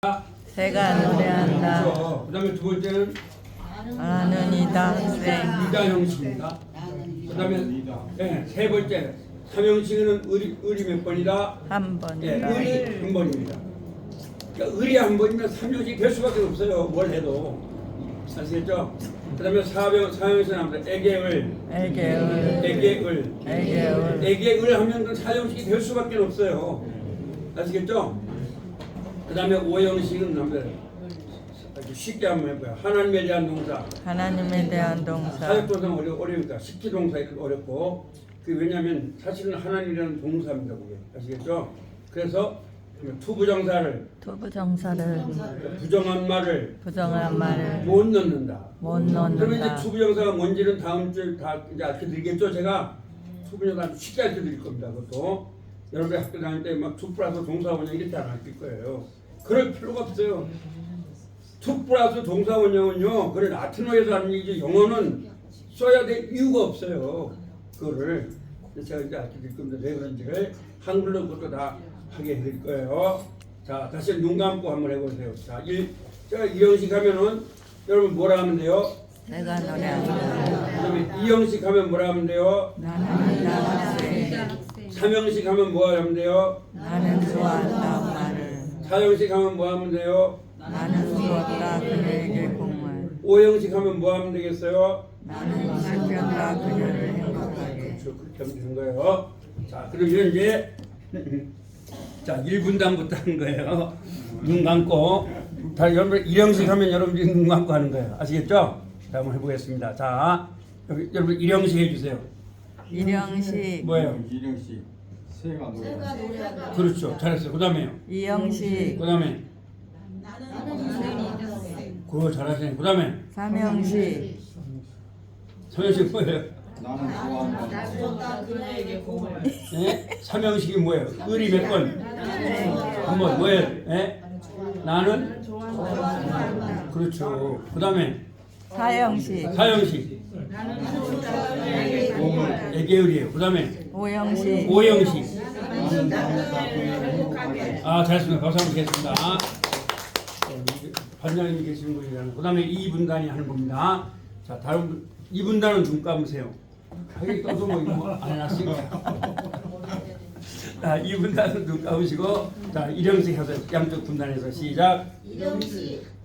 새가 노래한다. 그렇죠. 그다음에 두 번째는 나는 이다 학생. 이다 형식입니다. 그다음에 세 번째 삼형식은 을이 몇 번이다? 한 예, 번이다. 을이 한 번입니다. 그러니까 을이 한 번이면 삼형식이 될 수밖에 없어요. 뭘 해도 아시겠죠? 그다음에 사형식은 합니다. 애개을, 애개을, 애개을, 애개을, 애개을 하면 그 사형식이 될 수밖에 없어요. 아시겠죠? 그다음에 오형식은 합니다. 아주 쉽게 한번 해봐요. 하나님에 대한 동사. 하나님에 대한 동사. 사역동사 어려우니까 식기동사 어렵고 그 왜냐하면 사실은 하나님이라는 동사입니다. 그게 아시겠죠? 그래서 투부정사를 투부정사를 부정한 말을 부정한 말을 못 넣는다. 못 그러면 이제 넣는다. 투부정사가 뭔지는 다음 주에 다 이제 알려드리겠죠. 제가 투부정사 쉽게 알려드릴 겁니다. 그것도 여러분들 학교 다닐 때 막 투 플러스 동사 원형 이렇게 안 알릴 거예요. 그럴 필요가 없어요. 투 플러스 동사 원형은요. 그래 라틴어에서 하는 얘기죠. 영어는 써야 될 이유가 없어요. 그거를 제가 이제 알려드릴 겁니다. 왜 그런지를 한글로 그것도 다 하게 해드릴 거예요. 자, 다시 눈 감고 한번 해보세요. 자, 제가 이 형식 하면은 여러분 뭐라 하면 돼요? 새가 노래한다. 그다음에 이 형식 하면 뭐라 하면 돼요? 나는 이다 학생. 삼형식 하면 뭐 하면 돼요? 나는 좋아한다 엄마를. 사형식 하면 뭐 하면 돼요? 나는 주었다 그녀에게 공을. 오형식 하면 뭐 하면 되겠어요? 나는 지켰다 그녀를 행복하게. 그렇죠. 그렇게 하면 되는 거예요. 자, 그러면 이제 자 1분단부터 하는 거예요. 눈 감고 다 여러분 이 형식 하면 여러분들이 눈 감고 하는 거예요. 아시겠죠? 자, 한번 해보겠습니다. 자, 여러분 이 형식 해주세요. 일형식. 뭐예요? 이령씨 새가 노래. 그렇죠. 잘했어요. 그 다음에요. 이형식. 그 다음에 그거 잘하시네. 그 다음에 삼형식. 삼형식 뭐예요? 나는 좋아한다. 예? 삼형식이 뭐예요? 을이 몇 번? 한번 뭐예요? 예? 나는 그렇죠. 그 다음에 사형식. 사형식 애개을이에요. 그 다음에 오형식. 오형식 아 잘했습니다. 박수 한번 드리겠습니다. 반장님이 계시는 분이라는 그 다음에 2분단이 하는 겁니다. 자 다른 2분단은 눈 감으세요. 하긴 떠서 뭐 이거 안 해놨으니까. 자 2분단은 눈 감으시고 자 1형식 해서 양쪽 분단해서 시작.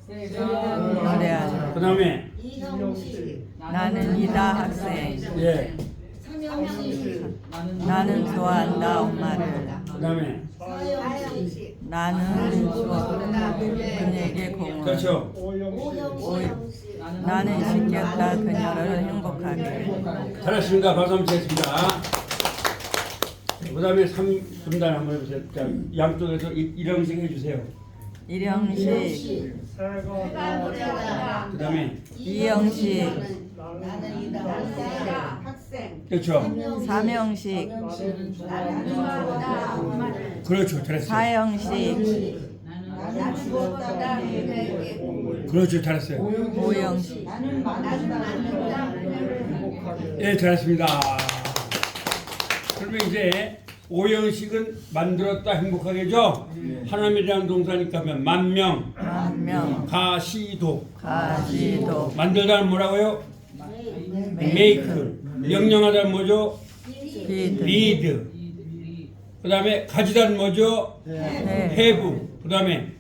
노래하는. 그 다음에 나는 이다 학생. 예. 나는 좋아한다 엄마를. 그 다음에 나는 주었다 그녀에게 공을. 그렇죠. 나는 지켰다 그녀를 행복하게. 잘하십니다. 박수 한번 치겠습니다. 그 다음에 3분단 한번 해보세요. 자, 양쪽에서 1형식 해주세요. 일형식. 그 다음에 이형식. 그렇죠. 삼형식. 그렇죠. 잘했어요. 사형식. 그렇죠. 잘했어요. 오형식. 예, 잘했습니다. 그러면 이제 5형식은 만들었다 행복하게죠? 하나님에 대한 동사니까 하면 만명, 만명. 가시도. 가지도. 만들다는 뭐라고요? make. 명령하다는 뭐죠? 비드. lead. 그 다음에 가지다는 뭐죠? have. 그 다음에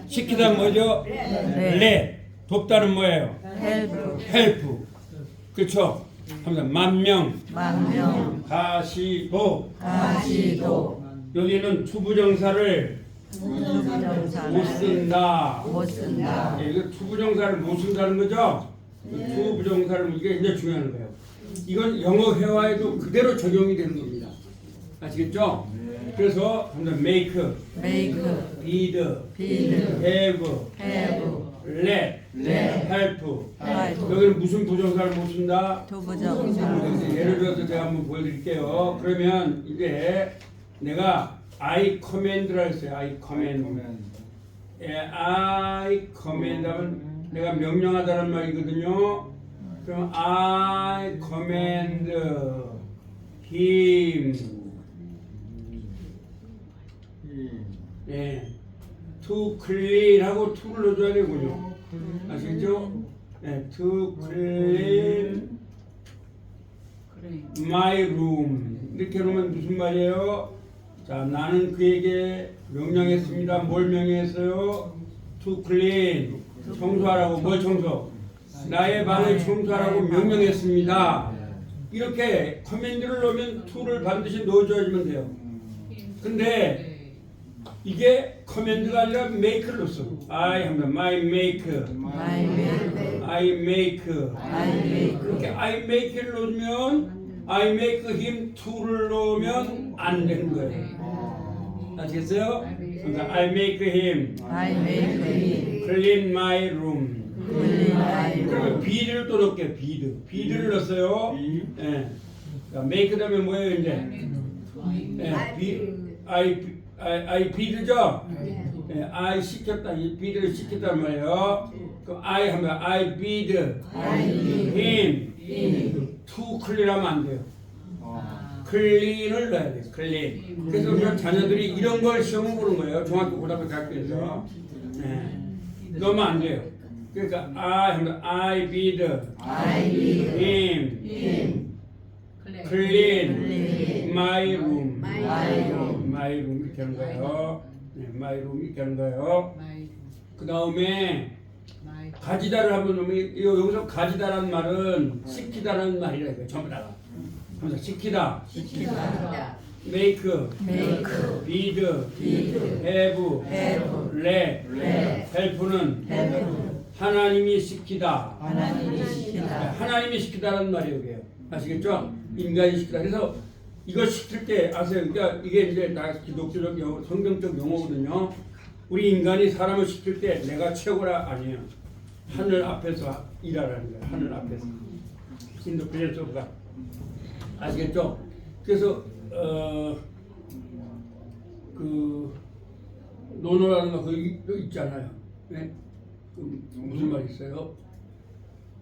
시키다는 뭐죠? let. 돕다는 뭐예요? 헬프. help. 그렇죠? 합니다. 만명, 만명. 가시도. 가지도. 여기는 투부정사를 못 부정사를 쓴다. 못 쓴다. 예, 이거 투부정사를 못 쓴다는 거죠? 투부정사를 이게 이제 중요한 거예요. 이건 영어 회화에도 그대로 적용이 되는 겁니다. 아시겠죠? 그래서 합니다. make, make. bid, bid. have, have. let, help. help. 여기는 무슨 부정사를 못 쓴다? 투부정사. 예를 들어서 제가 한번 보여드릴게요. 그러면 이제 내가 I command라 했어요. I command. 예, I command 하면 내가 명령하다는 말이거든요. 그럼 I command him. 예. to clean 하고 to를 넣어줘야 되군요. 아시겠죠? 네, to clean my room 이렇게 놓으면 무슨 말이에요? 자, 나는 그에게 명령했습니다. 뭘 명령했어요? to clean 청소하라고. 뭘 청소? 나의 방을 청소하라고 명령했습니다. 이렇게 커맨드를 넣으면 to를 반드시 넣어줘야지만 돼요. 근데 이게 커맨드가 아니라 make를 넣었어. I 합니다. my make, I make, I make. I make, 이렇게 I make를 넣으면 I make him to를 넣으면 안 되는 거예요. 아시겠어요? 그러니까 I make him I make him clean my room. clean my room. 그러면 bead를 또 넣을게요. bead를 넣었어요. 예. 그러니까 make 다음에 뭐예요 이제? 예, I bead죠? 예, I 시켰다. 이 bead를 시켰단 말이에요. 그럼 I 하면 I bead him to clean 하면 안 돼요. clean을 넣어야 돼요. clean. 그래서 우리 자녀들이 이런 걸 시험을 보는 거예요. 중학교 고등학교 학교에서. 예. 넣으면 안 돼요. 그러니까 I bead him clean my room. my room 이렇게 하는 거예요. 네, my room 이렇게 하는 거예요. 그 다음에 가지다를 한번 넣으면 여기서 가지다라는 말은 시키다라는 말이라 해요. 전부 다가. 그래서 시키다, make, bead, have, let, help는 하나님이 시키다. 하나님이 시키다. 하나님이 시키다라는 말이에요. 이게. 아시겠죠? 인간이 시키다. 그래서 이거 시킬 때 아세요? 그러니까 이게 이제 다 기독교적 용어, 성경적 용어거든요. 우리 인간이 사람을 시킬 때 내가 최고라 아니에요. 하늘 앞에서 일하라는 거예요. 하늘 앞에서. 인도 그래서가 아시겠죠? 그래서 그 논어라는 거 거기 있잖아요. 네? 무슨 말이 있어요?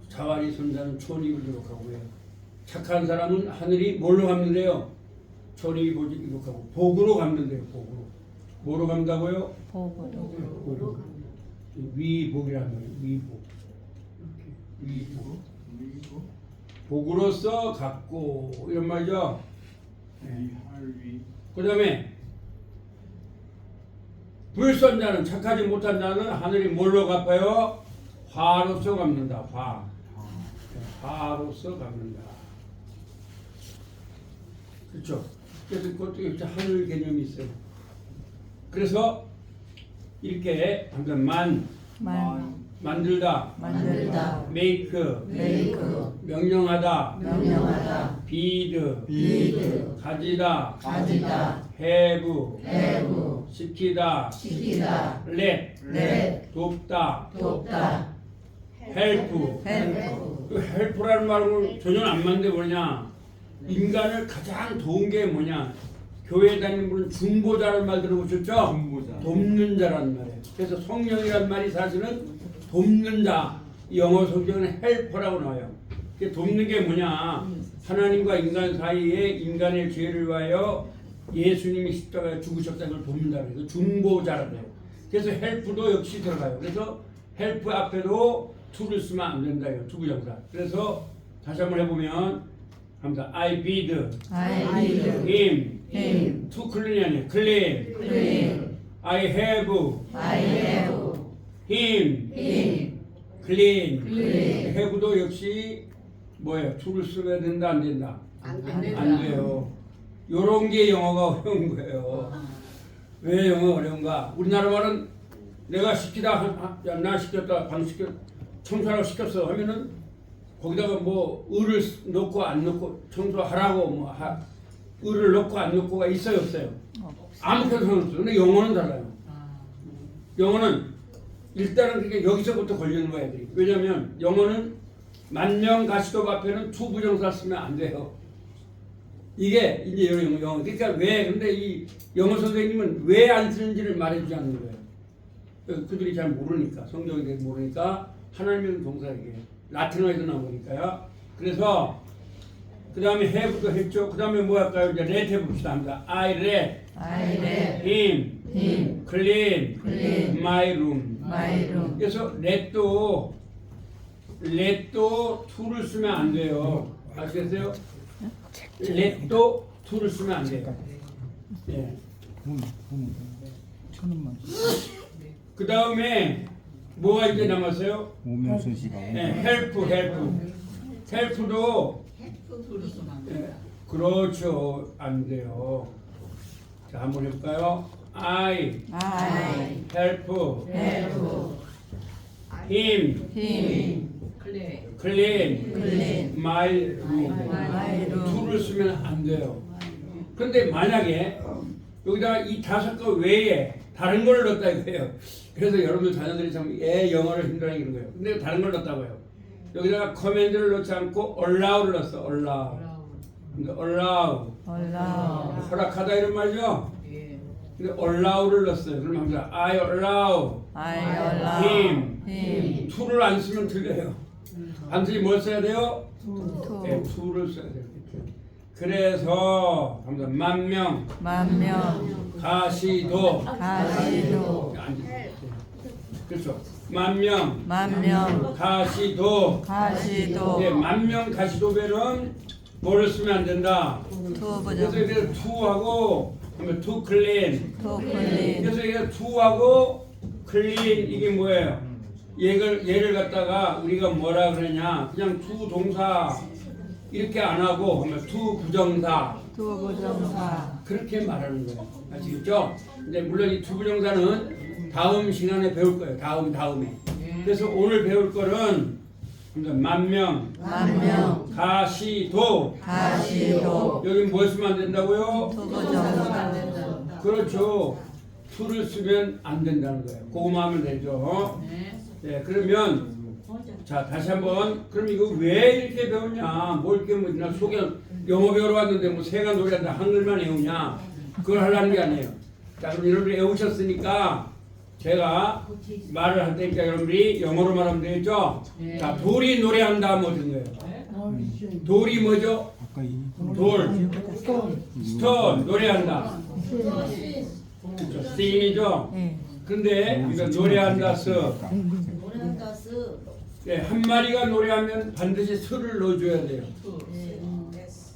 자활이 선자는 초림을 기록하고 해요. 착한 사람은 하늘이 뭘로 갚는데요? 초림이 보지 기록하고 복으로 갚는데요. 복으로. 뭐로 갚는다고요? 복으로. 위복이라는 거예요. 위복. 위복. 복으로서 갚고 이런 말이죠. 네. 그 다음에 불선자는 착하지 못한 자는 하늘이 뭘로 갚아요? 화로서 갚는다. 화. 화로서 갚는다. 그렇죠? 그래서 그것도 하늘 개념이 있어요. 그래서 이렇게 방금 만들다, make, 명령하다, bid, 가지다, have, 시키다, let, 돕다, help. help라는 말은 전혀 안 맞는데 뭐냐? 인간을 가장 도운 게 뭐냐? 교회 다니는 분은 중보자라는 말 들어보셨죠? 중보자. 돕는 자라는 말이에요. 그래서 성령이라는 말이 사실은 돕는 자. 영어 성경은 헬퍼라고 나와요. 돕는 게 뭐냐? 하나님과 인간 사이에 인간의 죄를 위하여 예수님이 십자가에 죽으셨다는 걸 돕는다는 거예요. 중보자라고 해요. 그래서 헬프도 역시 들어가요. 그래서 헬프 앞에도 to를 쓰면 안 된다요. 투부정사. 그래서 다시 한번 해보면 합니다. I bid him to clean 아니에요. clean. I have him clean. have도 역시 뭐예요? to를 써야 된다 안 된다? 안 돼요. 요런 게 영어가 어려운 거예요. 왜 영어 어려운가? 우리나라 말은 내가 시키다, 야, 나 시켰다, 방 시켰, 청소하라고 시켰어 하면은 거기다가 뭐 을을 넣고 안 넣고 청소하라고 뭐 을을 넣고 안 넣고가 있어요 없어요? 아무것도 상관없어요. 근데 영어는 달라요. 영어는 일단은 그게 여기서부터 걸리는 거야 애들이. 왜냐면 영어는 만명 가시도 앞에는 투 부정사 쓰면 안 돼요. 이게 이제 영어. 그러니까 왜 근데 이 영어 선생님은 왜 안 쓰는지를 말해주지 않는 거예요. 그들이 잘 모르니까 성경에 대해 모르니까 하나님은 동사에게 라틴어에도 나오니까요. 그래서 그 다음에 have도 했죠. 그 다음에 뭐 할까요? 이제 let 해봅시다 합니다. I let him him, clean, clean, my room. my room. 그래서 let도 to를 쓰면 안 돼요. 아시겠어요? let도 to를 쓰면 안 돼요. 예. 천 원만. 그 다음에 뭐가 이제 남았어요? 오명순 씨가. 예, help도 예, 그렇죠. 안 돼요. 자, 한번 해볼까요? I I help help him him clean clean my room. my room. to를 쓰면 안 돼요. 근데 만약에 여기다가 이 5거 외에 다른 걸 넣었다 이거예요. 그래서 여러분들 자녀들이 참 영어를 힘들어하는 거예요. 근데 다른 걸 넣었다고요. 여기다가 커맨드를 넣지 않고 allow를 넣었어. allow. 그러니까 allow. allow 허락하다 이런 말이죠. 근데 allow를 넣었어요. 그럼 합니다. I allow I allow him. him to를 안 쓰면 틀려요. 반드시 뭘 써야 돼요? to 네, to를 써야 돼요. 그래서 합니다. 만명 만명 가시도 가시도 그렇죠. 만명 만명 가시도 가시도 예, 만명 가시도배는 뭐를 쓰면 안 된다. to 그래서 부정 이게 to하고 그러면 to clean. to clean 그래서 이게 to하고 clean 이게 뭐예요? 얘를 갖다가 우리가 뭐라 그러냐? 그냥 to 동사 이렇게 안 하고 하면 to 부정사 to 부정사 그렇게 말하는 거예요. 아시겠죠? 근데 물론 이 to 부정사는 다음 시간에 배울 거예요. 다음에. 그래서 오늘 배울 거는 만명 만명 가시도 가시도 여기 뭐 쓰면 안 된다고요? to 부정사 그렇죠. to를 쓰면 안 된다는 거예요. 그거만 하면 되죠. 네, 그러면 자 다시 한번 그럼 이거 왜 이렇게 배우냐? 뭐 이렇게 뭐나 속에 영어 배우러 왔는데 뭐 새가 노래한다 한글만 외우냐? 그걸 하려는 게 아니에요. 자 그럼 여러분이 외우셨으니까 제가 말을 할 테니까 여러분이 영어로 말하면 되겠죠? 자 돌이 노래한다 뭐든 거예요. 돌이 뭐죠? 아까 이 돌, 스톤 노래한다. 그렇죠. sing이죠. 예. 근데 이거 노래한다 서 네, 한 마리가 노래하면 반드시 수를 넣어줘야 돼요.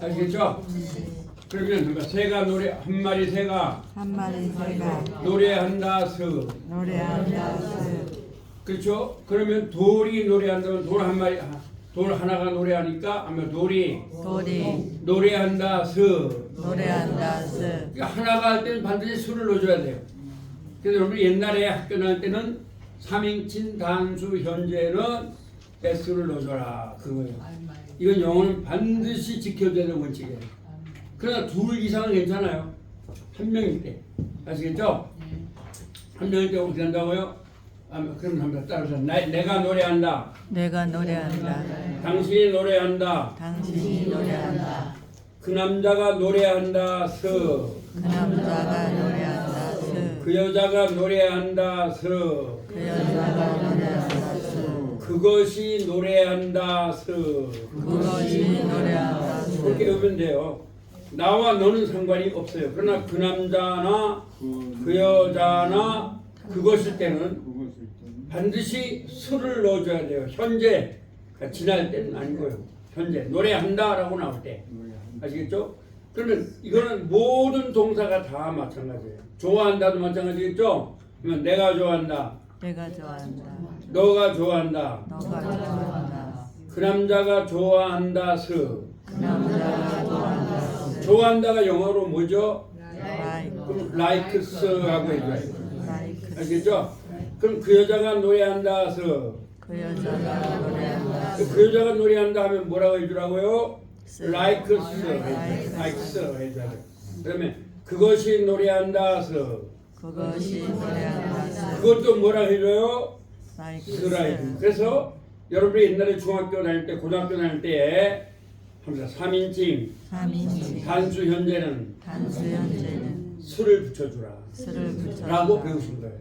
아시겠죠? 그러면 그러니까 새가 노래 한 마리 새가 한 마리 새가 노래한다 서 노래한다 그렇죠? 그러면 돌이 노래한다면 돌 한 마리 돌 하나가 노래하니까 아마 돌이 돌이 노래한다 서 노래한다 그러니까 하나가 할 때는 반드시 수를 넣어줘야 돼요. 그래서 여러분 옛날에 학교 다닐 때는 3인칭 단수 현재는 S를 넣어줘라 그거예요. 이건 영어는 반드시 지켜줘야 되는 원칙이에요. 그러나 둘 이상은 괜찮아요. 한 명일 때 아시겠죠? 한 명일 때 어떻게 한다고요? 그럼 한번 따라서 내가 노래한다. 내가 노래한다 당신이 노래한다. 당신이 노래한다 그 남자가 노래한다 서. 그 남자가 노래한다 그 여자가 노래한다 서. 그 여자가 노래한다 그것이 노래한다 서. 그것이 노래한다 그렇게 외우면 돼요. 나와 너는 상관이 없어요. 그러나 그 남자나 그 여자나 그것일 때는 반드시 수를 넣어줘야 돼요. 현재 지날 때는 아니고요. 현재 노래한다라고 나올 때 아시겠죠? 그러면 이거는 모든 동사가 다 마찬가지예요. 좋아한다도 마찬가지겠죠? 그러면 내가 좋아한다. 내가 좋아한다 너가 좋아한다. 너가 좋아한다 그 남자가 좋아한다 스. 그 남자가 좋아한다 좋아한다가 영어로 뭐죠? like 그럼 likes하고 해줘요. like 알겠죠? 그럼 그 여자가 노래한다 스. 그 여자가 노래한다 그 여자가 노래한다 하면 뭐라고 해주라고요? likes 해줘야 돼요. 그러면 그것이 노래한다 스. 그것이 노래한다 그것도 뭐라 해줘요? like 스라이드. 그래서 여러분이 옛날에 중학교 다닐 때, 고등학교 다닐 때 합니다. 3인칭 3인칭 단수 현재는 단수 현재는 수를 붙여주라 수를 라고 붙여주라 배우신 거예요.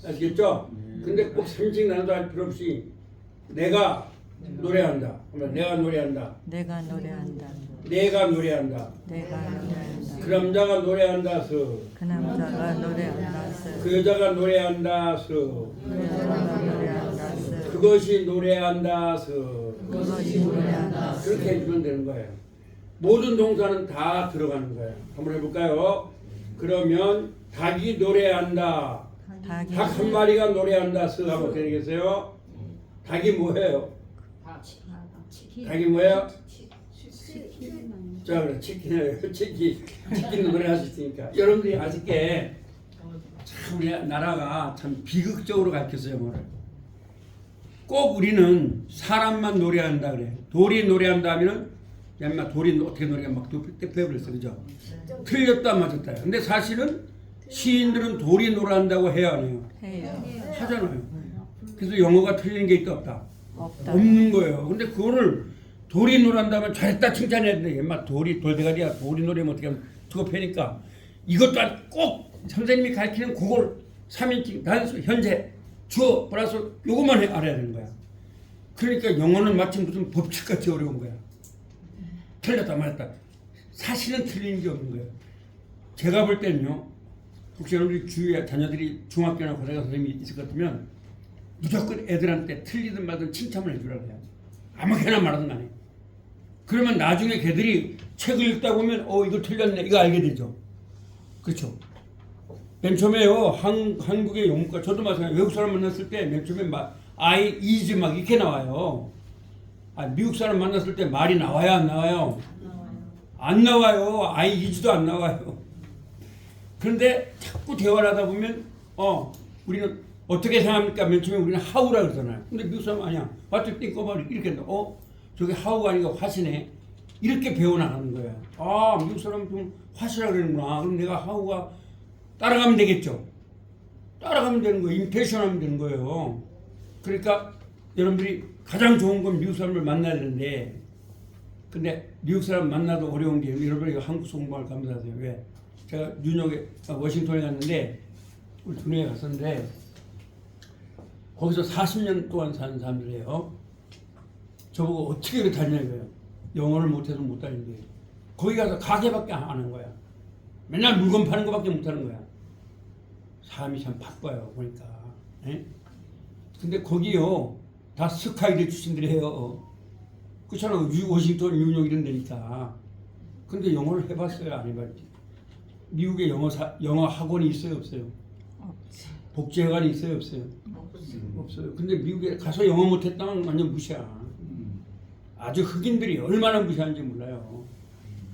아시겠죠? 근데 꼭 3인칭 단어도 할 필요 없이 내가 노래한다. 그러면 내가 노래한다. 내가 노래한다 내가 노래한다. 내가 노래한다. 그 남자가 노래한다서 그 남자가 노래한다스. 그 여자가 노래한다서 그 여자가 노래한다스. 그것이 노래한다서 그것이 노래한다스. 그렇게 해주면 되는 거예요. 모든 동사는 다 들어가는 거예요. 한번 해볼까요? 그러면 닭이 노래한다. 닭이 닭 한 마리가 노래한다서 하면 어떻게 되겠어요? 닭이 뭐예요? 닭이 뭐예요? 자, 그래 치킨이에요. 치킨 노래할 수 있으니까 여러분들이 아쉽게 참 우리 나라가 참 비극적으로 가르쳤어요. 뭐를 꼭 우리는 사람만 노래한다 그래. 돌이 노래한다 하면은 야마 돌이 어떻게 노래가 막 빼버렸어, 그죠? 틀렸다 맞았다. 근데 사실은 시인들은 돌이 노래한다고 해야 안 해요? 해요. 하잖아요. 그래서 영어가 틀린 게 있다 없다? 없다. 없는 거예요. 근데 그거를 돌이 노래한다면 잘했다 칭찬해야 되는데 막 돌이 돌대가리야 돌이 노래면 어떻게 하면 저거 패니까 이것도 꼭 선생님이 가르치는 그걸 3인칭 단수 현재 주어 플러스 요것만 알아야 되는 거야. 그러니까 영어는 마치 무슨 법칙같이 어려운 거야. 틀렸다 말했다. 사실은 틀린 게 없는 거예요. 제가 볼 때는요. 혹시 여러분들이 주위에 자녀들이 중학교나 고등학교 선생님이 있을 것 같으면 무조건 애들한테 틀리든 말든 칭찬을 해주라고 해요. 아무렇게나 말하든 간에. 그러면 나중에 걔들이 책을 읽다 보면 이거 틀렸네 이거 알게 되죠. 그렇죠. 맨 처음에요 한국의 영문과 저도 마찬가지 외국 사람 만났을 때 맨 처음에 I is 막 이렇게 나와요. 미국 사람 만났을 때 말이 나와요 안 나와요? 안 나와요. I is도 안 나와요. 그런데 자꾸 대화를 하다 보면 우리는 어떻게 생각합니까? 맨 처음에 우리는 how라 그러잖아요. 근데 미국 사람 아니야. What do you think about it? 이렇게 저게 how가 아니고 what이네. 이렇게 배워나가는 거야. 미국 사람 좀 what이라 그러는구나. 그럼 내가 how가 따라가면 되겠죠. 따라가면 되는 거예요. 임페이션하면 되는 거예요. 그러니까 여러분들이 가장 좋은 건 미국 사람을 만나야 되는데 근데 미국 사람 만나도 어려운 게 여러분이 한국 공부할 감사하세요. 왜? 제가 뉴욕에 워싱턴에 갔는데 우리 두뇌에 갔었는데 거기서 40년 동안 사는 사람들이에요. 저보고 어떻게 이렇게 다니냐고요. 영어를 못해서 못 다니는데 거기 가서 가게밖에 안 하는 거야. 맨날 물건 파는 거밖에 못 하는 거야. 사람이 참 바빠요 보니까. 에? 근데 거기요 다 스카이대 출신들이에요. 그렇잖아요. 워싱턴, 뉴욕 이런 데니까. 근데 영어를 해봤어요 안 해봤지? 미국에 영어 학원이 있어요 없어요? 없지. 복지회관이 있어요 없어요? 없어요. 근데 미국에 가서 영어 못했다면 완전 무시야. 아주 흑인들이 얼마나 무시하는지 몰라요.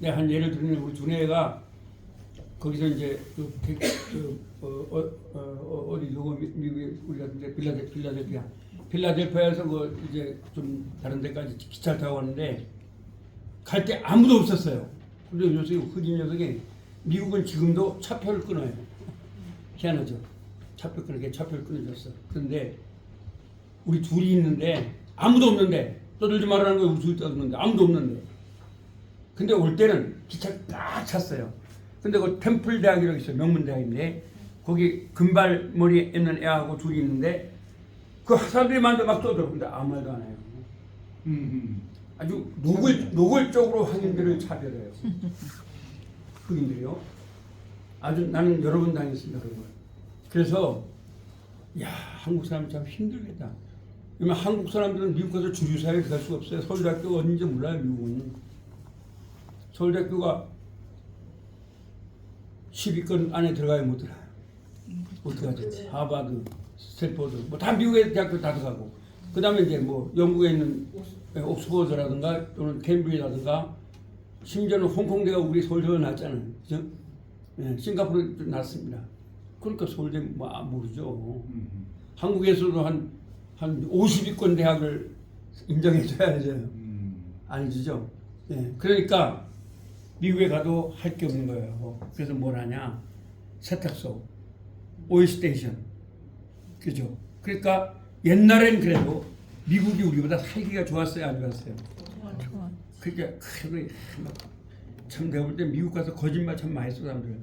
내가 한 예를 들면 우리 두뇌가 거기서 이제 어디 누구 미국에 우리 같은데 필라델피아에서 이제 좀 다른 데까지 기차를 타고 왔는데 갈 때 아무도 없었어요. 근데 녀석이 흑인 녀석이 미국은 지금도 차표를 끊어요. 희한하죠. 차표를 끊어줬어. 그런데 우리 둘이 있는데 아무도 없는데 떠들지 말라는 거예요. 우리 둘이 떠드는데 아무도 없는데. 근데 올 때는 기차 꽉 찼어요. 근데 그 템플 대학이라고 있어요. 명문 대학인데 거기 금발머리에 있는 애하고 둘이 있는데 그 사람들이 막 떠들어. 근데 아무 말도 안 해요. 아주 노골적으로 흑인들을 차별해요. 흑인들이요. 아주 나는 여러 번 당했습니다. 그런 걸. 그래서 한국 사람이 참 힘들겠다. 그러면 한국 사람들은 미국 가서 주류사회에 갈 수가 없어요. 서울대학교가 어딘지 몰라요. 미국은. 서울대학교가 10위권 안에 들어가야 못 들어가요. 어떻게 하지? 하버드, 스탠포드, 다 미국의 대학교 다 들어가고. 그 다음에 이제 영국에 있는 옥스퍼드라든가 또는 캠브리라든가 심지어는 홍콩대가 우리 서울대가 났잖아요. 그죠? 네, 싱가포르 났습니다. 그러니까 서울대 모르죠. 한국에서도 한 50위권 대학을 인정해줘야죠. 안 해주죠. 네, 그러니까 미국에 가도 할 게 없는 거예요. 그래서 뭘 하냐? 세탁소, 오일스테이션, 그죠? 그러니까 옛날엔 그래도 미국이 우리보다 살기가 좋았어요, 안 좋았어요? 좋아. 그러니까 참 내가 볼 때 미국 가서 거짓말 참 많이 써 사람들.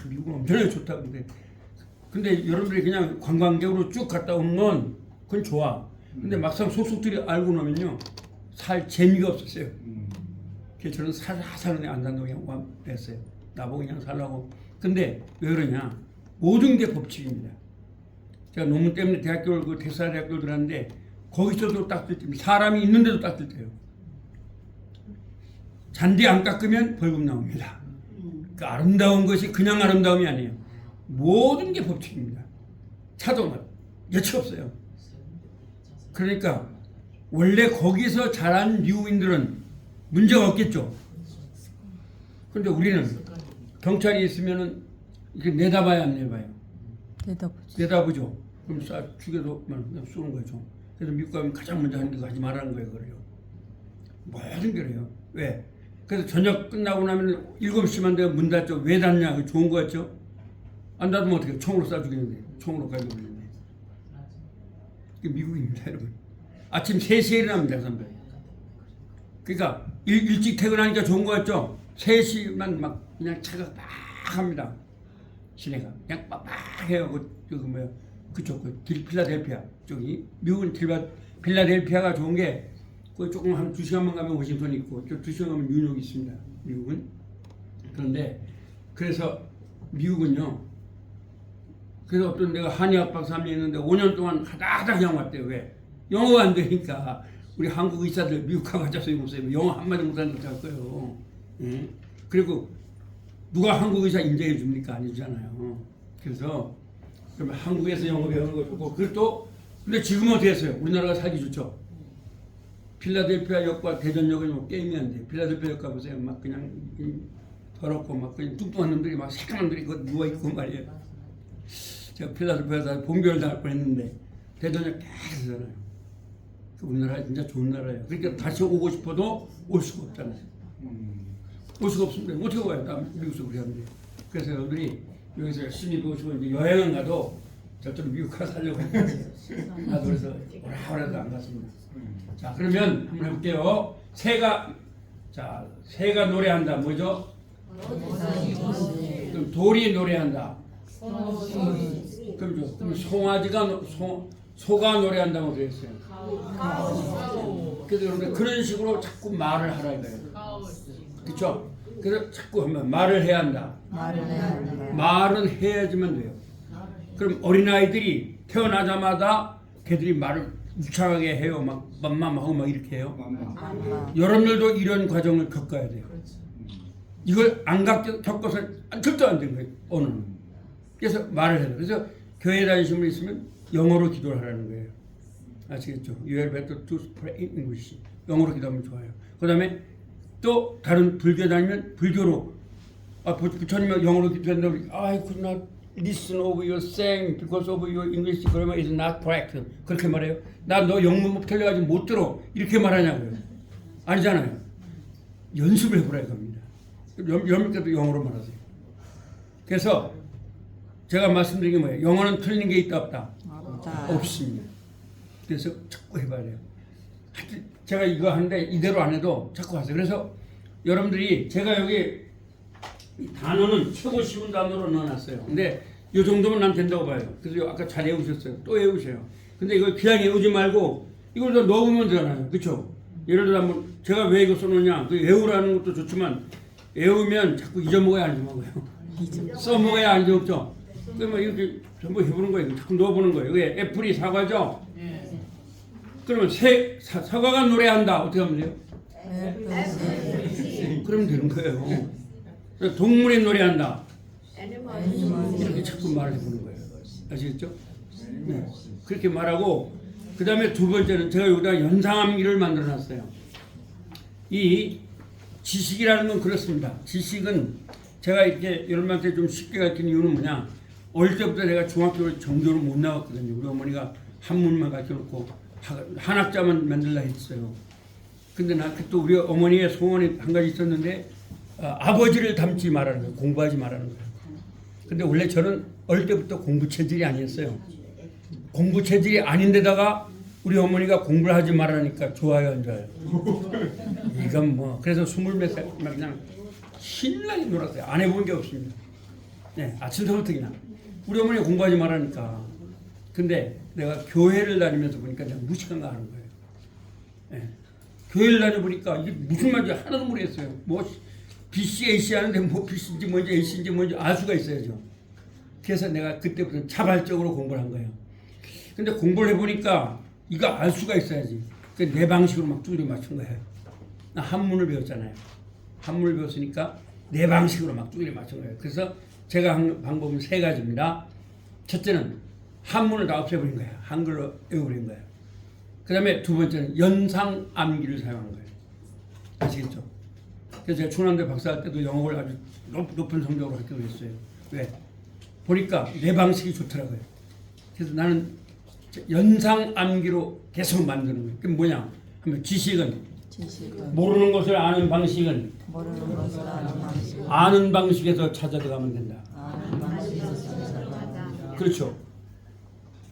미국은 엄청나게 좋다고 근데 여러분들이 그냥 관광객으로 쭉 갔다 오는 건 그건 좋아. 근데 막상 속속들이 알고 나면요 살 재미가 없었어요. 그래서 저는 사는 안산동에 왔어요. 나보고 그냥 살라고. 근데 왜 그러냐? 모든 게 법칙입니다. 제가 논문 때문에 대학교를 그 대사대학교를 들었는데 거기서도 닦을 때 사람이 있는데도 닦을 때요. 잔디 안 깎으면 벌금 나옵니다. 그 아름다운 것이 그냥 아름다움이 아니에요. 모든 게 법칙입니다. 차도 예측 없어요. 그러니까 원래 거기서 자란 미국인들은 문제가 없겠죠. 그런데 우리는 경찰이 있으면은 이렇게 내다봐야 안 내봐요. 대답하지. 내다보죠. 그럼 죽여도 그냥 쏘는 거죠. 그래서 미국 가면 가장 먼저 하는 거 하지 말라는 거예요. 그래요. 모든 게 그래요. 왜? 그래서 저녁 끝나고 나면 7시만 되면 문 닫죠. 왜 닫냐? 그거 좋은 거 같죠? 안 닫으면 어떻게 총으로 쏴 죽이는데. 총으로 가지고 있는데. 이게 미국입니다, 여러분. 아침 3시에 일어납니다, 선배. 그러니까 일찍 퇴근하니까 좋은 거 같죠? 3시만 막 그냥 차가 막 합니다. 시내가 그냥 빡빡해요. 그쪽 필라델피아 쪽이. 미국은 필라델피아가 좋은 게 그 조금 한 2시간만 가면 워싱턴이 있고 또 2시간 가면 뉴욕이 있습니다. 미국은. 그런데 그래서 미국은요. 그래서 어떤 내가 한의학 박사 한 명 있는데 5년 동안 하다 그냥 왔대요. 왜? 영어가 안 되니까. 우리 한국 의사들 미국 가가지고 소용없어요. 영어 한마디 못하는 거 할 거예요. 예? 그리고 누가 한국 의사 인정해 줍니까? 아니잖아요. 그래서 그러면 한국에서 영어 배우는 거 좋고 그것도 근데 지금은 어떻게 했어요? 우리나라가 살기 좋죠. 필라델피아 역과 대전역은 뭐 게임이 안 돼. 필라델피아 역 가보세요. 막 그냥 더럽고 막 그냥 뚱뚱한 놈들이 막 새까만 놈들이 누워 있고 말이에요. 제가 필라델피아에서 본교를 당할 뻔했는데 대전역 계속잖아요. 우리나라 진짜 좋은 나라예요. 그러니까 다시 오고 싶어도 올 수가 없잖아요. 올 수가 없습니다. 어떻게 와요? 나 미국에서 그렇게 하는데. 그래서 여러분들이 여기서 열심히 보시고 이제 여행은 가도 저쪽으로 미국 가서 살려고 했어요. 나도 그래서 오라오라도 안 갔습니다. 자, 그러면 한번 해볼게요. 새가 노래한다. 뭐죠? 그럼 돌이 노래한다. 그럼 송아지가 소가 노래한다고 그랬어요. 그래서 여러분들 그런 식으로 자꾸 말을 하라 이거예요. 그렇죠? 그래서 자꾸 하면 말을 해야 한다. 말은 해야지만 돼요. 그럼 어린아이들이 태어나자마자 걔들이 말을 유창하게 해요. 막 맘맘하고 막 이렇게 해요. 여러분들도 이런 과정을 겪어야 돼요. 이걸 안 겪어서 절대 안 되는 거예요. 오늘은. 그래서 말을 해요. 그래서 교회 다니시는 분 있으면 영어로 기도를 하라는 거예요. 아시겠죠? You are better to pray in English. 영어로 기도하면 좋아요. 그 다음에 또 다른 불교 다니면 불교로 부처님이 영어로 기도한다고 I could not listen over your saying because of your English grammar is not correct. 그렇게 말해요. 나 너 영문 틀려가지고 못 들어. 이렇게 말하냐고요. 아니잖아요. 연습을 해보라 이겁니다. 여러분께도 영어로 말하세요. 그래서 제가 말씀드린 게 뭐예요? 영어는 틀린 게 있다 없다? 없습니다. 그래서 자꾸 해봐야 돼요. 하여튼 제가 이거 하는데 이대로 안 해도 자꾸 하세요. 그래서 여러분들이 제가 여기 이 단어는 최고 쉬운 단어로 넣어놨어요. 근데 이 정도면 난 된다고 봐요. 그래서 아까 잘 외우셨어요. 또 외우세요. 근데 이걸 그냥 외우지 말고 이걸 더 넣으면 되잖아요. 그렇죠? 예를 들어 한번 제가 왜 이거 써놓냐? 외우라는 것도 좋지만 외우면 자꾸 잊어먹어야 안 잊어먹어요. 써먹어야 안 잊어먹죠. 그러면 이렇게 전부 해보는 거예요. 자꾸 넣어보는 거예요. 이게 애플이 사과죠? 그러면 사과가 노래한다. 어떻게 하면 돼요? 그러면 되는 거예요. 동물이 노래한다. 이렇게 자꾸 말을 해보는 거예요. 아시겠죠? 네. 그렇게 말하고 그 다음에 두 번째는 제가 여기다 연상함기를 만들어놨어요. 이 지식이라는 건 그렇습니다. 지식은 제가 이렇게 여러분한테 좀 쉽게 가르친 이유는 뭐냐? 어릴 때부터 내가 중학교를 정교로 못 나왔거든요. 우리 어머니가 한문만 가르쳐놓고 한학자만 만들라 했어요. 근데 나 또 우리 어머니의 소원이 한 가지 있었는데 아버지를 닮지 말라는 거예요. 공부하지 말라는 거예요. 근데 원래 저는 어릴 때부터 공부 체질이 아니었어요. 공부 체질이 아닌데다가 우리 어머니가 공부를 하지 말라니까 좋아요 안 좋아요? 이건 뭐 그래서 20몇 살 그냥 신나게 놀았어요. 안 해본 게 없습니다. 네, 아침부터 그냥 우리 어머니가 공부하지 말라니까. 근데 내가 교회를 다니면서 보니까 내가 무식한가 하는 거예요. 네. 교회를 다녀보니까 이게 무슨 말인지 하나도 모르겠어요. 뭐 BC, AC 하는데 뭐 BC인지 뭔지 AC인지 뭔지 알 수가 있어야죠. 그래서 내가 그때부터 자발적으로 공부를 한 거예요. 근데 공부를 해보니까 이거 알 수가 있어야지. 내 방식으로 막 뚜드려 맞춘 거예요. 나 한문을 배웠잖아요. 한문을 배웠으니까 내 방식으로 막 뚜드려 맞춘 거예요. 그래서 제가 한 방법은 3가지입니다. 첫째는 한문을 다 없애버린 거예요. 한글로 외워버린 거예요. 그 다음에 2번째는 연상 암기를 사용한 거예요. 아시겠죠? 그래서 제가 충남대 박사할 때도 영어를 아주 높은 성적으로 합격을 했어요. 왜? 보니까 내 방식이 좋더라고요. 그래서 나는 연상 암기로 계속 만드는 거예요. 그게 뭐냐? 하면 지식은 모르는 것을 아는 방식은 모르는 것을 아는 방식. 아는 방식에서 찾아 들어가면 된다. 아는 방식에서 찾아가. 그렇죠.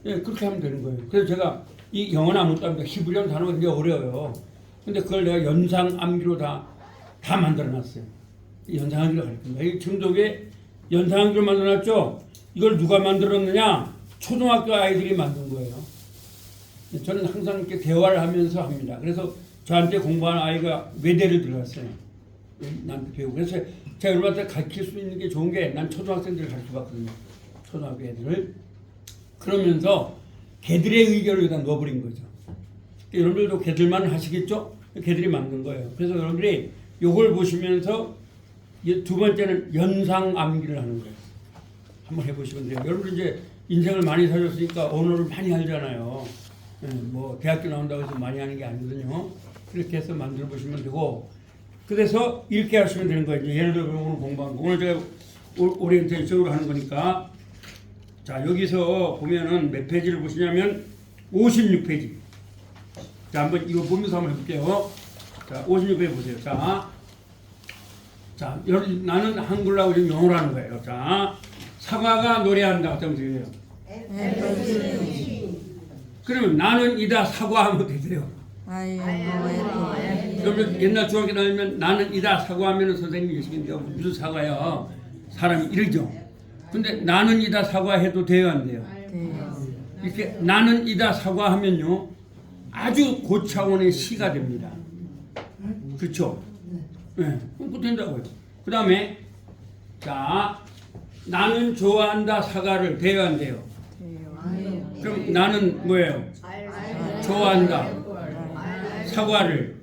예, 그렇게 하면 되는 거예요. 그래서 제가 이 영어는 아무것도 안 돼. 히브리어는 단어가 굉장히 어려워요. 근데 그걸 내가 연상 암기로 다 만들어 놨어요. 연상 암기로 가르칩니다. 이 증독에 연상 암기로 만들어 놨죠? 이걸 누가 만들었느냐? 초등학교 아이들이 만든 거예요. 저는 항상 이렇게 대화를 하면서 합니다. 그래서 저한테 공부하는 아이가 외대를 들어갔어요. 나한테 배우고. 그래서 제가 여러분한테 가르칠 수 있는 게 좋은 게 난 초등학생들을 가르쳐봤거든요. 초등학교 애들을. 그러면서 걔들의 의견을 여기다 넣어버린 거죠. 여러분들도 걔들만 하시겠죠? 걔들이 만든 거예요. 그래서 여러분들이 이걸 보시면서 2번째는 연상 암기를 하는 거예요. 한번 해보시면 돼요. 여러분들 이제 인생을 많이 사셨으니까 언어를 많이 알잖아요. 뭐 대학교 나온다고 해서 많이 하는 게 아니거든요. 그렇게 해서 만들어 보시면 되고, 그래서 이렇게 하시면 되는 거예요. 예를 들어 오늘 공부한 거, 오늘 제가 오리엔테이션으로 하는 거니까, 자 여기서 보면은 몇 페이지를 보시냐면 56페이지. 자 한번 이거 보면서 한번 해볼게요. 자 56페이지 보세요. 자 나는 한글로 하고 지금 영어로 하는 거예요. 자 사과가 노래한다. 어떤 소리예요? 그러면 나는 이다 사과하면 어떻게 돼요? 여러분 옛날 중학교 다니면 나는 이다 사과하면 선생님이 계시는데 무슨 사과야? 사람이 이러죠. 근데 나는 이다 사과해도 돼요, 안 돼요? 이렇게 나는 이다 사과하면요 아주 고차원의 시가 됩니다. 그렇죠? 네, 그거 된다고요. 그 다음에 자 나는 좋아한다 사과를 돼요, 안 돼요? 그럼 나는 뭐예요? 좋아한다 사과를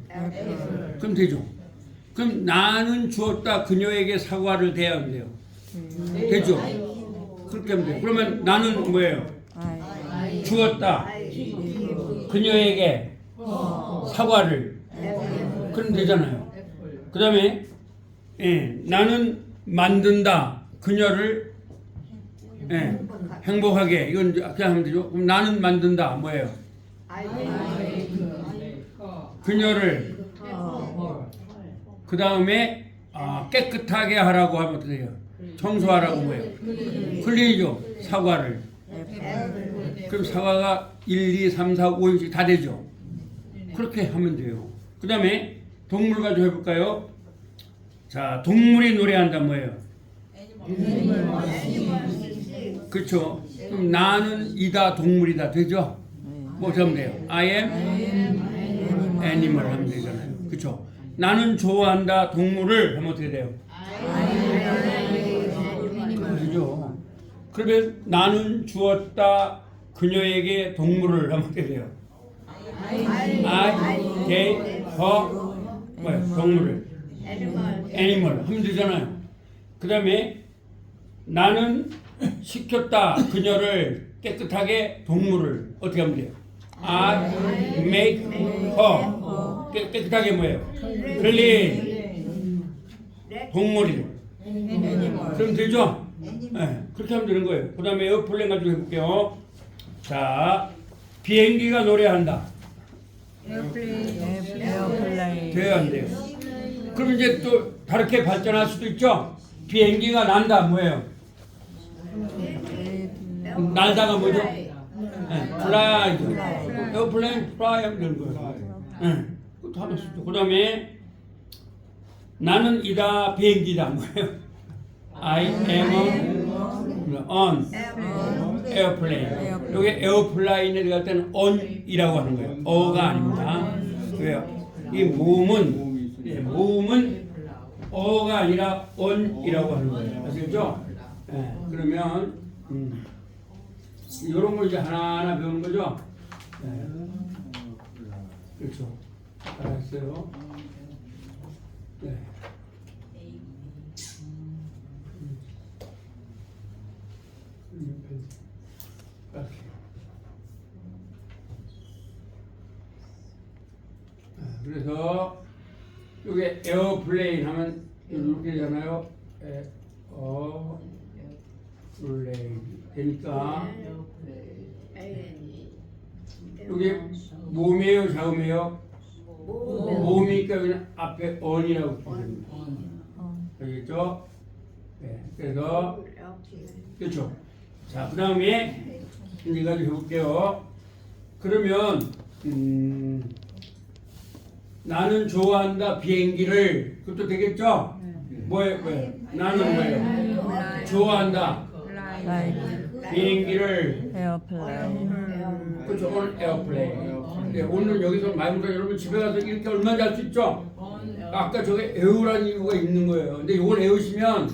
그럼 되죠. 그럼 나는 주었다 그녀에게 사과를 돼야 안 돼요? 되죠. 그렇게 하면 돼요. 그러면 나는 뭐예요? 주었다 그녀에게 사과를 그럼 되잖아요. 그 다음에 나는 만든다 그녀를 행복하게 이건 그냥 하면 되죠. 그럼 나는 만든다 뭐예요? 그녀를 그 다음에 깨끗하게 하라고 하면 어떻게 돼요? 청소하라고 뭐예요? 클린이죠. 사과를. 그럼 사과가 1, 2, 3, 4, 5, 6씩 다 되죠. 그렇게 하면 돼요. 그 다음에 동물 가지고 해볼까요? 자 동물이 노래한다 뭐예요? 그렇죠. 그럼 나는 이다 동물이다 되죠? 뭐 하면 돼요? I am animal 하면 되잖아요. 그렇죠. 나는 좋아한다 동물을 하면 어떻게 돼요? 그죠. 그러면 나는 주었다 그녀에게 동물을 하면 어떻게 돼요? I gave her 뭐야? 동물을 animal 하면 되잖아요. 그 다음에 나는 시켰다 그녀를 깨끗하게 동물을 어떻게 하면 돼요? I make her 깨끗하게 뭐예요? clean 동물이 그럼 되죠? 네, 그렇게 하면 되는 거예요. 그 다음에 에어플레인 가지고 해볼게요. 자 비행기가 노래한다 에어플레인 돼야 안 돼요? 그럼 이제 또 다르게 발전할 수도 있죠? 비행기가 난다 뭐예요? 날다가 뭐죠? fly 에어플레인 fly 하면 되는 거예요. 그것도 하면 쓰죠. 그 다음에 나는 이다 비행기다 뭐예요? I am on airplane. 여기 에어플라인에 들어갈 때는 on이라고 하는 거예요. 어가 아닙니다. 왜요? 이 모음은 모음이 있으니까. 예, 모음은 어가 아니라 언이라고 하는 거예요. 아시겠죠? 예, 그러면 이런 걸 이제 하나하나 배우는 거죠. 예, 그렇죠. 알았어요. 네. 이렇게. 그래서 이게 에어플레인 하면 이렇게 되잖아요. 에어플레인 되니까 이게 몸이에요, 자음이에요? 몸이니까 그냥 앞에 언이라고 부릅니다. 알겠죠? 네, 그래서 그렇죠. 자, 그 다음에 이제 가지고 해볼게요. 그러면 나는 좋아한다 비행기를 그것도 되겠죠? 뭐예요? 나는 뭐예요? 좋아한다 비행기를 에어플레인. 그렇죠. 오늘 에어플레인. 네, 오늘 여기서 말보다 여러분 집에 가서 이렇게 얼마나 할 수 있죠? 아까 저게 에우라는 이유가 있는 거예요. 근데 이걸 에우시면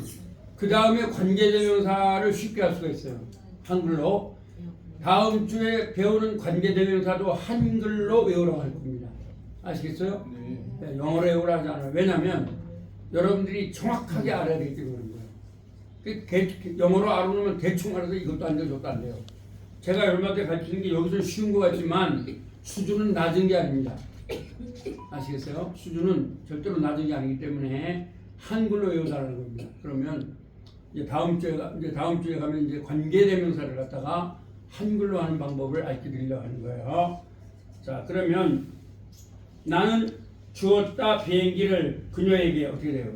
그 다음에 관계대명사를 쉽게 할 수가 있어요. 한글로. 다음 주에 배우는 관계대명사도 한글로 외우라고 할 겁니다. 아시겠어요? 네, 영어로 외우라 하지 않아요. 왜냐하면 여러분들이 정확하게 알아야 되기 때문에 그런 거예요. 영어로 알아놓으면 대충 알아서 이것도 안 돼요, 저것도 안 돼요. 제가 여러분한테 가르치는 게 여기서 쉬운 것 같지만 수준은 낮은 게 아닙니다. 아시겠어요? 수준은 절대로 낮은 게 아니기 때문에 한글로 외우라는 겁니다. 그러면 이제 다음 주에 가면 이제 관계대명사를 갖다가 한글로 하는 방법을 알려드리려고 하는 거예요. 자, 그러면 나는 주었다 비행기를 그녀에게 어떻게 돼요?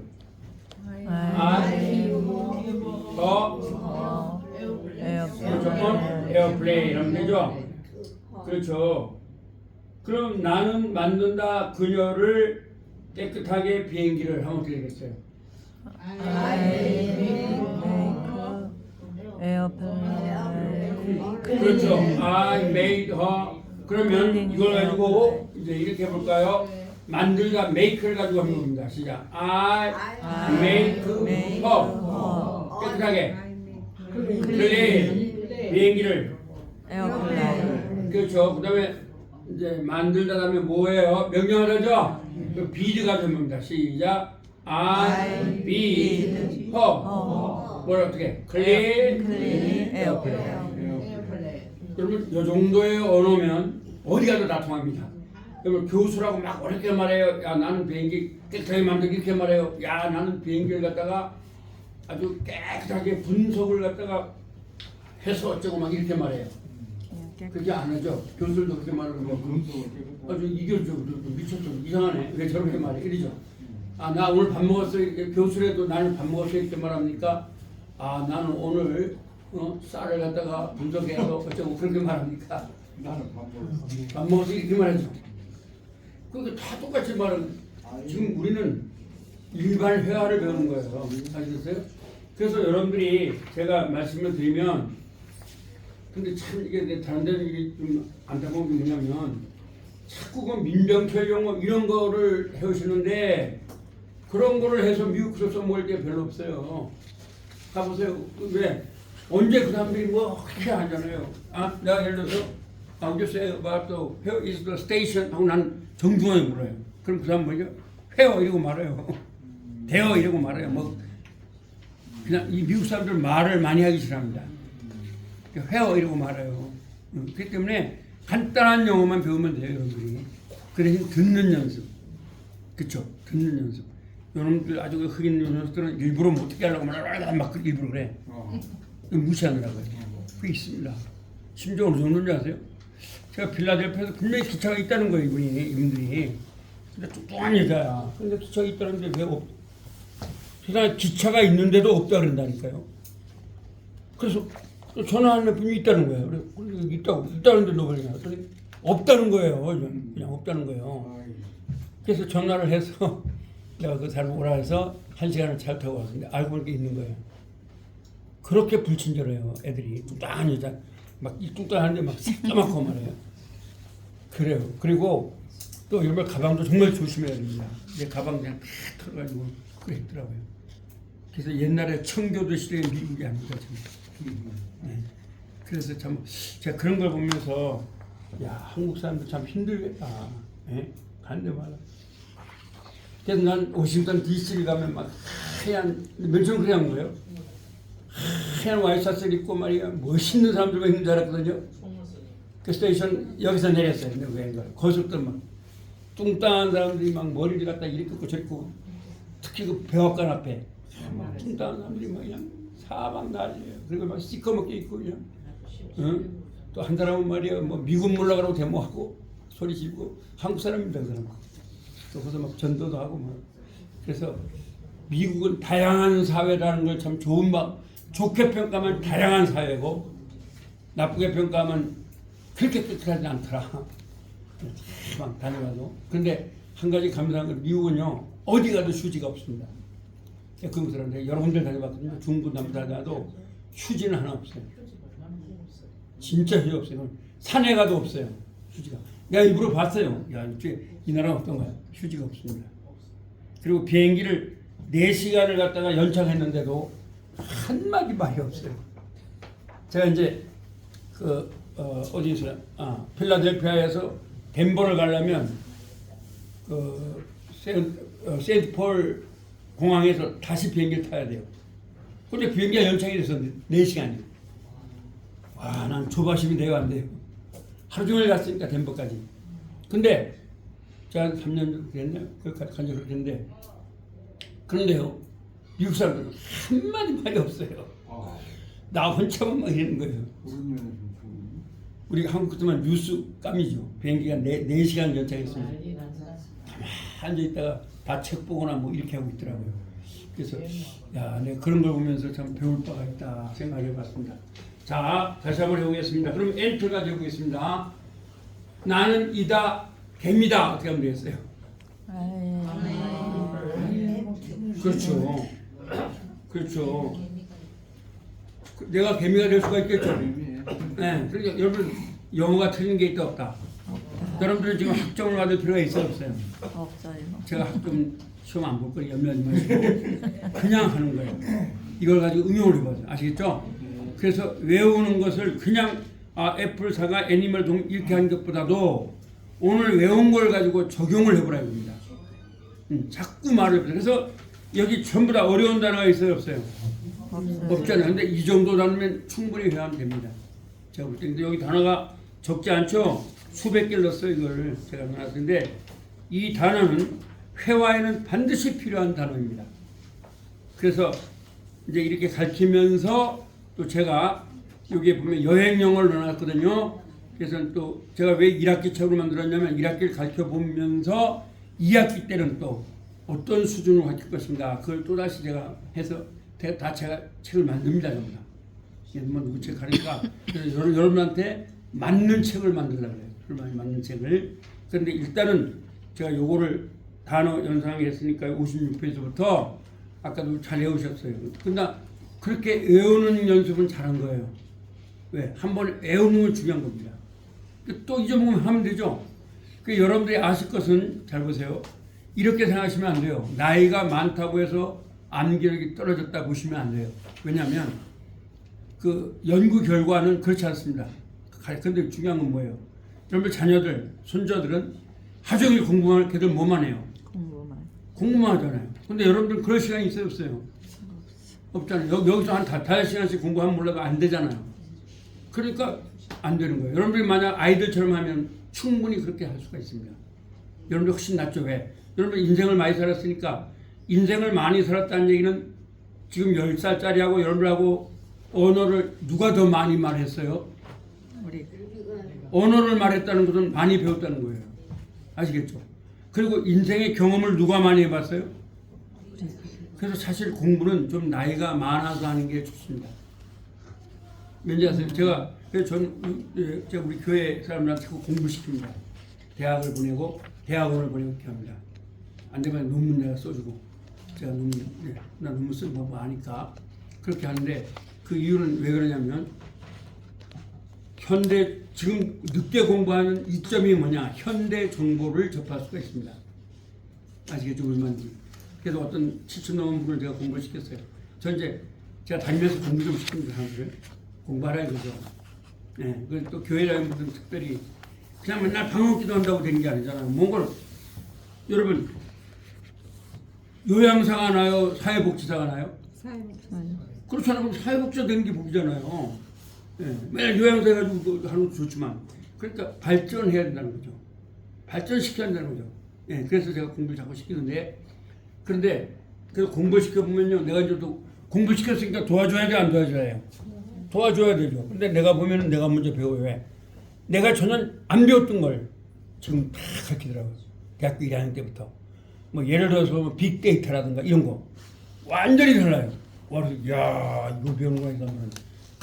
에어플레인 하면 되죠? 그렇죠. 그럼 나는 만든다 그녀를 깨끗하게 비행기를 하면 어떻게 되겠어요? 에어플레인. 그렇죠. I made her. 그러면 이걸 가지고 이제 이렇게 해볼까요? 만들다 make를 가지고 하는 겁니다. 시작. I make her. 깨끗하게. 클린 비행기를. 에어플레인. 그렇죠. 그 다음에 이제 만들다 다음에 뭐예요? 명령을 하죠? 그 be가 됩니다. 시작. I beat her. 뭘 어떻게? 클린 에어플레인. 그러면 이 정도의 언어면 어디 가도 다 통합니다. 그러면 교수라고 막 어렵게 말해요. 야, 나는 비행기 깨끗하게 만들기 이렇게 말해요. 야, 나는 비행기를 갖다가 아주 깨끗하게 분석을 갖다가 해서 어쩌고 막 이렇게 말해요. 그렇게 안 하죠. 교수들도 그렇게 말하는 거. 아주 이결적으로 미쳤어. 이상하네. 왜 저렇게 말해? 이러죠. 아, 나 오늘 밥 먹었어요. 교수라도 나는 밥 먹었어요. 이렇게 말합니까? 아, 나는 오늘 쌀을 갖다가 분석해서 어쩌고 그렇게 말합니까? 나는 밥 먹어서 이렇게 말하죠. 그게 다 똑같이 말은 지금 우리는 일반 회화를 배우는 거예요. 아시겠어요? 그래서 여러분들이 제가 말씀을 드리면 근데 참 이게 다른 데는 이게 좀 안타까운 게 뭐냐면 자꾸 그 민병철 용어 이런 거를 해오시는데 그런 거를 해서 미국에서 써먹을 게 별로 없어요. 가보세요. 왜? 언제 그 사람들이 뭐 그렇게 하잖아요. 아, 내가 예를 들어서 I'll just say about the where is the station 하고 난 정중하게 물어요. 그럼 그 사람 뭐죠? 회어 이러고 말아요. 대어 이러고 말아요. 뭐 그냥 이 미국 사람들 말을 많이 하기 싫어합니다. 회어 이러고 말아요. 그렇기 때문에 간단한 영어만 배우면 돼요, 여러분들이. 그 대신 듣는 연습. 그쵸? 듣는 연습. 여러분들 아주 흑인 녀석들은 일부러 못듣게 하려고 막 일부러 그래. 무시하느라고요. 그게 있습니다. 심지어 어느 정도인지 아세요? 제가 필라델피아에서 분명히 기차가 있다는 거예요, 이분들이. 근데 뚱뚱한 여자야. 근데 기차가 있다는데 왜 세상에 기차가 있는데도 없다 그런다니까요. 그래서 전화하는 분이 있다는 거예요. 그래, 있다는데 너 그러냐. 없다는 거예요. 그냥 없다는 거예요. 그래서 전화를 해서 내가 그 사람 오라 해서 1시간을 잘 타고 왔는데 알고 보니까 있는 거예요. 그렇게 불친절해요. 애들이 뚱뚱한 여자 막 뚱뚱한데 막 새까맣고 말해요. 그래요. 그리고 또 여러분 가방도 정말 조심해야 됩니다. 내 가방 그냥 탁 털어가지고 그랬더라고요. 그래서 옛날에 청교도 시대의 미국이 아닙니까 지금. 네. 그래서 참 제가 그런 걸 보면서 야 한국 사람들 참 힘들겠다. 예? 간데 말아. 그래서 난 워싱턴 DC를 가면 막 하얀 맨처럼 그냥 거예요. 하얀 와이셔츠를 입고 말이야 멋있는 사람들만 있는 줄 알았거든요. 그 스테이션 여기서 내렸어요. 거기서부터 막 뚱땅한 사람들이 막 머리를 갖다 이렇게 꽂고 저렇게 꽂고 특히 그 백악관 앞에 뚱땅한 사람들이 막 그냥 사방 난리예요. 그리고 막 시커멓게 입고 그냥 또 한 사람은 말이야 뭐 미국 몰라가라고 데모하고 소리 지르고 한국 사람입니다 그 사람. 또 거기서 막 전도도 하고 막 그래서 미국은 다양한 사회라는 걸 참 좋게 평가하면 다양한 사회고 나쁘게 평가하면 그렇게 깨끗하지 않더라. 막 다녀가도. 그런데 한 가지 감사한 건 미국은요 어디 가도 휴지가 없습니다. 그 사람들 여러 군데 다녀봤거든요. 중부 남부 다녀도 휴지는 하나 없어요. 진짜 휴지 없어요. 산에 가도 없어요. 휴지가. 내가 일부러 봤어요. 야, 이 나라 어떤가요? 휴지가 없습니다. 그리고 비행기를 4시간을 갔다가 연착했는데도 한마디 말이 없어요. 제가 이제 어디서 필라델피아에서 덴버를 가려면 세인트폴 공항에서 다시 비행기를 타야 돼요. 근데 비행기가 연착이 돼서 4시간이에요. 와, 난 조바심이 돼요, 안 돼요. 하루 종일 갔으니까 덴버까지. 근데 제가 3년 정도 됐나요? 거기까지 간 적이 그렇게 됐는데 그런데요 미국 사람들은 한마디 말이 없어요. 나 혼자만 막 이러는 거예요. 우리 한국 같으면 뉴스 깜이죠. 비행기가 4시간 연착했습니다. 가만히 앉아있다가 다 책 보거나 뭐 이렇게 하고 있더라고요. 그래서 야, 내가 그런 걸 보면서 참 배울 바가 있다 생각해 봤습니다. 자, 다시 한번 해보겠습니다. 그럼 엔터 가지고 있습니다. 나는 이다 됩니다. 어떻게 하면 되겠어요? 그렇죠. 그렇죠. 내가 개미가 될 수가 있겠죠. 네. 그러니까 여러분 영어가 틀린 게 있다 없다. 여러분들은 지금 학점을 받을 필요가 있어요 없어요? 없어요. 제가 학점 시험 안 볼 거예요. 염려하지 마시고 그냥 하는 거예요. 이걸 가지고 응용을 해봐요. 아시겠죠? 그래서 외우는 것을 그냥 애플 사과 애니멀 동 이렇게 하는 것보다도 오늘 외운 걸 가지고 적용을 해보라 이겁니다. 자꾸 말을 해보세요. 그래서 여기 전부 다 어려운 단어가 있어요 없어요? 없잖아요. 근데 이 정도 단어면 충분히 회화하면 됩니다. 제가 볼 때 근데 여기 단어가 적지 않죠? 수백 개를 넣었어요 이걸 제가 넣어놨는데 이 단어는 회화에는 반드시 필요한 단어입니다. 그래서 이제 이렇게 가르치면서 또 제가 여기에 보면 여행령을 넣어놨거든요. 그래서 또 제가 왜 1학기 책으로 만들었냐면 1학기를 가르쳐 보면서 2학기 때는 또 어떤 수준으로 가르칠 것인가 그걸 또다시 제가 해서 다 제가 책을 만듭니다. 뭐 누구 책 하니까 그래서 여러분한테 맞는 책을 만들려고 해요. 맞는 책을. 그런데 일단은 제가 요거를 단어 연상을 했으니까 56페이지부터 아까도 잘 외우셨어요. 근데 그렇게 외우는 연습은 잘한 거예요. 왜? 한번 외우는 건 중요한 겁니다. 또 잊어먹으면 하면 되죠. 그 여러분들이 아실 것은 잘 보세요. 이렇게 생각하시면 안 돼요. 나이가 많다고 해서 암기력이 떨어졌다 보시면 안 돼요. 왜냐하면 그 연구 결과는 그렇지 않습니다. 근데 중요한 건 뭐예요? 여러분 자녀들, 손자들은 하루 종일 공부만 걔들 뭐만 해요? 공부만 하잖아요. 근데 여러분들 그럴 시간이 있어요 없어요? 없잖아요. 여기서 한 5시간씩 공부하면 몰라도 안 되잖아요. 그러니까 안 되는 거예요. 여러분들이 만약 아이들처럼 하면 충분히 그렇게 할 수가 있습니다. 여러분들 훨씬 낫죠. 왜? 여러분들 인생을 많이 살았으니까 인생을 많이 살았다는 얘기는 지금 10살짜리하고 여러분들하고 언어를 누가 더 많이 말했어요? 우리 언어를 말했다는 것은 많이 배웠다는 거예요. 아시겠죠? 그리고 인생의 경험을 누가 많이 해봤어요? 그래서 사실 공부는 좀 나이가 많아서 하는 게 좋습니다. 왠지 아세요? 제가 우리 교회 사람들한테 공부시킵니다. 대학을 보내고 대학원을 보내고 이렇게 합니다. 안 되면 논문 내가 써주고 제가 나 논문 쓰는 법 아니까 그렇게 하는데 그 이유는 왜 그러냐면 현대 지금 늦게 공부하는 이점이 뭐냐? 현대 정보를 접할 수가 있습니다. 아시겠죠? 얼마인지. 그래서 어떤 7천 넘은 분을 제가 공부를 시켰어요. 전 이제 제가 다니면서 공부 좀 시킵니다. 사람들을. 공부하라 이거죠. 네. 그리고 또 교회라는 분들은 특별히 그냥 맨날 방언기도 한다고 되는 게 아니잖아요. 뭔가 여러분 요양사가 나요? 사회복지사가 나요? 그렇잖아요. 그럼 사회복지사 되는 게 복이잖아요. 예, 맨날 요양사 해가지고 하는 것도 좋지만 그러니까 발전해야 된다는 거죠. 발전시켜야 한다는 거죠. 예, 그래서 제가 공부를 자꾸 시키는데 그런데 그래서 공부를 시켜보면요. 내가 이제 또 공부를 시켰으니까 도와줘야 돼, 안 도와줘야 해요? 도와줘야 되죠. 근데 내가 보면은 내가 먼저 배워요. 왜? 내가 전혀 안 배웠던 걸 지금 다 가르치더라고요. 대학교 1학년 때부터. 뭐 예를 들어서 뭐 빅데이터라든가 이런 거 완전히 달라요. 와, 야 이거 배우는 거야 이거는.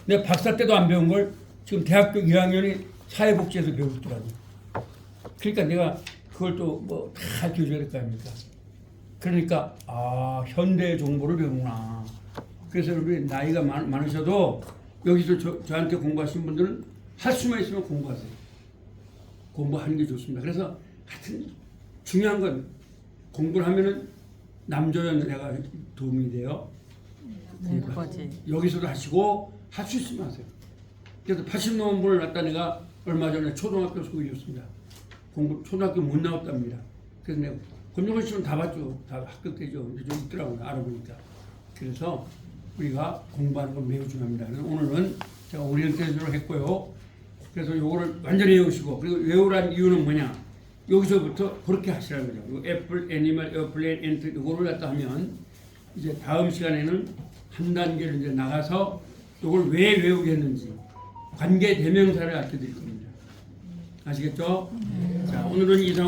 내가 박사 때도 안 배운 걸 지금 대학교 1학년이 사회복지에서 배우고 있더라고요. 그러니까 내가 그걸 또 뭐 다 가르쳐줘야 될 거 아닙니까? 그러니까 아 현대 정보를 배우구나. 그래서 여러분 나이가 많으셔도 여기서 저한테 공부하신 분들은 할 수만 있으면 공부하세요. 공부하는 게 좋습니다. 그래서 하여튼 중요한 건 공부를 하면은 남조연 내가 도움이 돼요. 여기서도 하시고 할 수 있으면 하세요. 그래서 80 넘은 분을 갖다 내가 얼마 전에 초등학교 소개해줬습니다. 공부 초등학교 못 나왔답니다. 그래서 내가 검정고시 시험 다 봤죠. 다 합격되죠. 이제 좀 있더라고요. 알아보니까. 그래서 우리가 공부하는 건 매우 중요합니다. 그래서 오늘은 제가 오리엔테이션을 했고요. 그래서 요거를 완전히 외우시고 그리고 외우란 이유는 뭐냐? 여기서부터 그렇게 하시라는 거죠. 애플, 애니멀, 에어플레인, 엔트 이거를 갖다 하면 이제 다음 시간에는 한 단계를 이제 나가서 이걸 왜 외우게 했는지 관계 대명사를 알려드릴 겁니다. 아시겠죠? 자, 오늘은 이상.